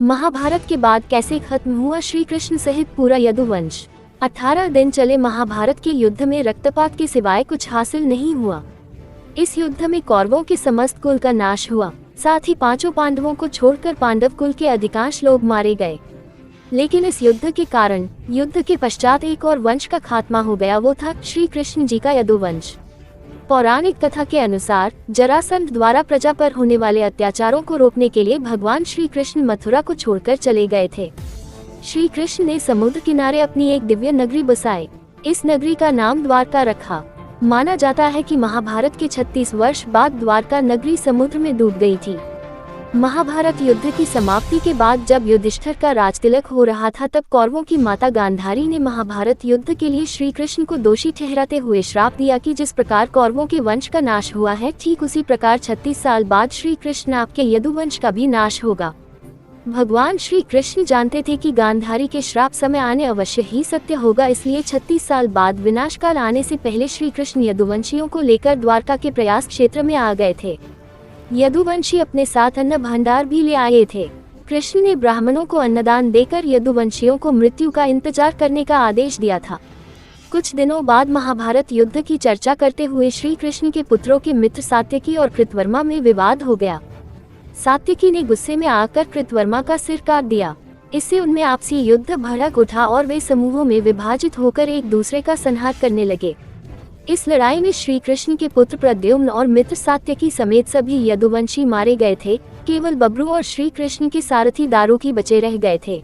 महाभारत के बाद कैसे खत्म हुआ श्री कृष्ण सहित पूरा यदुवंश। 18 दिन चले महाभारत के युद्ध में रक्तपात के सिवाय कुछ हासिल नहीं हुआ। इस युद्ध में कौरवों के समस्त कुल का नाश हुआ, साथ ही 5 पांडवों को छोड़कर पांडव कुल के अधिकांश लोग मारे गए। लेकिन इस युद्ध के कारण युद्ध के पश्चात एक और वंश का खात्मा हो गया, वो था श्री कृष्ण जी का यदुवंश। पौराणिक कथा के अनुसार जरासंध द्वारा प्रजा पर होने वाले अत्याचारों को रोकने के लिए भगवान श्री कृष्ण मथुरा को छोड़कर चले गए थे। श्री कृष्ण ने समुद्र किनारे अपनी एक दिव्य नगरी बसाई। इस नगरी का नाम द्वारका रखा। माना जाता है कि महाभारत के 36 वर्ष बाद द्वारका नगरी समुद्र में डूब गई थी। महाभारत युद्ध की समाप्ति के बाद जब युधिष्ठिर का राजतिलक हो रहा था, तब कौरवों की माता गांधारी ने महाभारत युद्ध के लिए श्री कृष्ण को दोषी ठहराते हुए श्राप दिया कि जिस प्रकार कौरवों के वंश का नाश हुआ है, ठीक उसी प्रकार 36 साल बाद श्री कृष्ण आपके यदुवंश का भी नाश होगा। भगवान श्री कृष्ण जानते थे कि गांधारी के श्राप समय आने अवश्य ही सत्य होगा, इसलिए 36 साल बाद विनाशकाल आने से पहले श्री कृष्ण यदुवंशियों को लेकर द्वारका के प्रयास क्षेत्र में आ गए थे। यदुवंशी अपने साथ अन्न भंडार भी ले आए थे। कृष्ण ने ब्राह्मणों को अन्नदान देकर यदुवंशियों को मृत्यु का इंतजार करने का आदेश दिया था। कुछ दिनों बाद महाभारत युद्ध की चर्चा करते हुए श्री कृष्ण के पुत्रों के मित्र सात्यकी और कृतवर्मा में विवाद हो गया। सात्यकी ने गुस्से में आकर कृतवर्मा का सिर काट दिया। इससे उनमें आपसी युद्ध भड़क उठा और वे समूहों में विभाजित होकर एक दूसरे का संहार करने लगे। इस लड़ाई में श्री कृष्ण के पुत्र प्रद्युम्न और मित्र सात्यकी समेत सभी यदुवंशी मारे गए थे। केवल बब्रू और श्री कृष्ण के सारथी दारुकी बचे रह गए थे।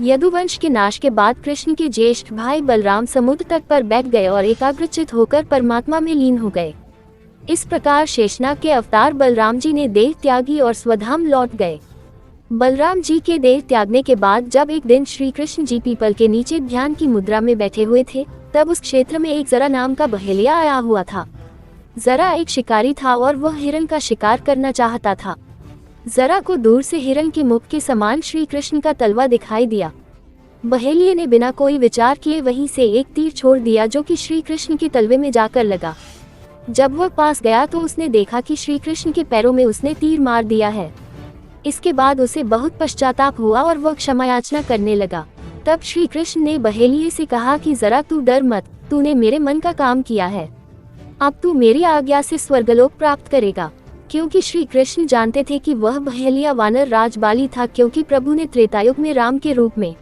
यदुवंश के नाश के बाद कृष्ण के ज्येष्ठ भाई बलराम समुद्र तट पर बैठ गए और एकाग्रचित होकर परमात्मा में लीन हो गए। इस प्रकार शेषनाग के अवतार बलराम जी ने देह त्यागी और स्वधाम लौट गए। बलराम जी के देह त्यागने के बाद जब एक दिन श्री कृष्ण जी पीपल के नीचे ध्यान की मुद्रा में बैठे हुए थे, तब उस क्षेत्र में एक जरा नाम का बहेलिया आया हुआ था। जरा एक शिकारी था और वह हिरण का शिकार करना चाहता था। जरा को दूर से हिरण के मुख के समान श्री कृष्ण का तलवा दिखाई दिया। बहेलिये ने बिना कोई विचार किए वहीं से एक तीर छोड़ दिया, जो कि श्री कृष्ण के तलवे में जाकर लगा। जब वह पास गया तो उसने देखा कि श्री कृष्ण के पैरों में उसने तीर मार दिया है। इसके बाद उसे बहुत पश्चाताप हुआ और वह क्षमा याचना करने लगा। तब श्री कृष्ण ने बहेलिये से कहा कि जरा तू डर मत, तूने मेरे मन का काम किया है। अब तू मेरी आज्ञा से स्वर्गलोक प्राप्त करेगा। क्योंकि श्री कृष्ण जानते थे कि वह बहेलिया वानर राज बाली था, क्योंकि प्रभु ने त्रेतायुग में राम के रूप में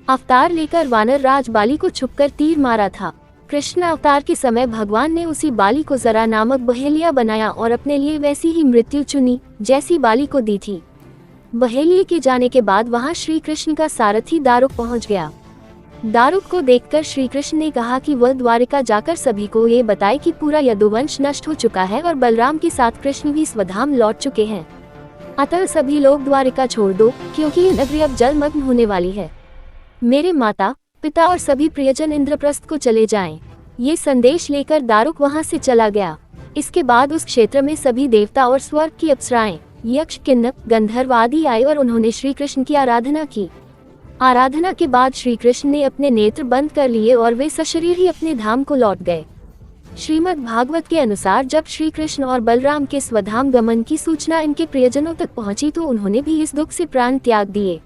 अवतार लेकर वानर राज बाली को छुपकर तीर मारा था। कृष्ण अवतार के समय भगवान ने उसी बाली को जरा नामक बहेलिया बनाया और अपने लिए वैसी ही मृत्यु चुनी जैसी बाली को दी थी। बहेलिये के जाने के बाद वहां श्री कृष्ण का सारथी दारुक पहुंच गया। दारुक को देखकर श्री कृष्ण ने कहा कि वह द्वारिका जाकर सभी को ये बताए कि पूरा यदुवंश नष्ट हो चुका है और बलराम के साथ कृष्ण भी स्वधाम लौट चुके हैं। अतः सभी लोग द्वारिका छोड़ दो, क्योंकि ये नगरी अब जलमग्न होने वाली है। मेरे माता पिता और सभी प्रियजन इंद्रप्रस्थ को चले जाएं। ये संदेश लेकर दारुक वहां से चला गया। इसके बाद उस क्षेत्र में सभी देवता और स्वर्ग की अप्सराएं, यक्ष, किन्नर, गंधर्व आदि आए और उन्होंने श्री कृष्ण की आराधना की। आराधना के बाद श्री कृष्ण ने अपने नेत्र बंद कर लिए और वे सशरीर ही अपने धाम को लौट गए। श्रीमद् भागवत के अनुसार जब श्री कृष्ण और बलराम के स्वधाम गमन की सूचना इनके प्रियजनों तक पहुंची तो उन्होंने भी इस दुख से प्राण त्याग दिए।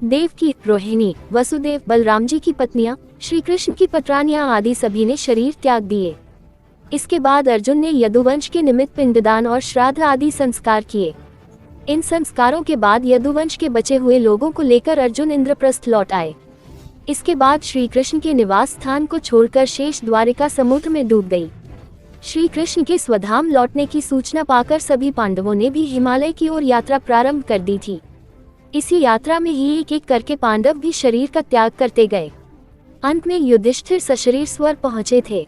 देवकी, रोहिणी, वसुदेव, बलराम जी की पत्नियां, श्री कृष्ण की पत्रानियां आदि सभी ने शरीर त्याग दिए। इसके बाद अर्जुन ने यदुवंश के निमित्त पिंडदान और श्राद्ध आदि संस्कार किए। इन संस्कारों के बाद यदुवंश के बचे हुए लोगों को लेकर अर्जुन इंद्रप्रस्थ लौट आए। इसके बाद श्री कृष्ण के निवास स्थान को छोड़कर शेष द्वारिका समुद्र में डूब गई। श्री कृष्ण के स्वधाम लौटने की सूचना पाकर सभी पांडवों ने भी हिमालय की ओर यात्रा प्रारंभ कर दी थी। इसी यात्रा में ही एक एक करके पांडव भी शरीर का त्याग करते गए। अंत में युधिष्ठिर सशरीर स्वर पहुंचे थे।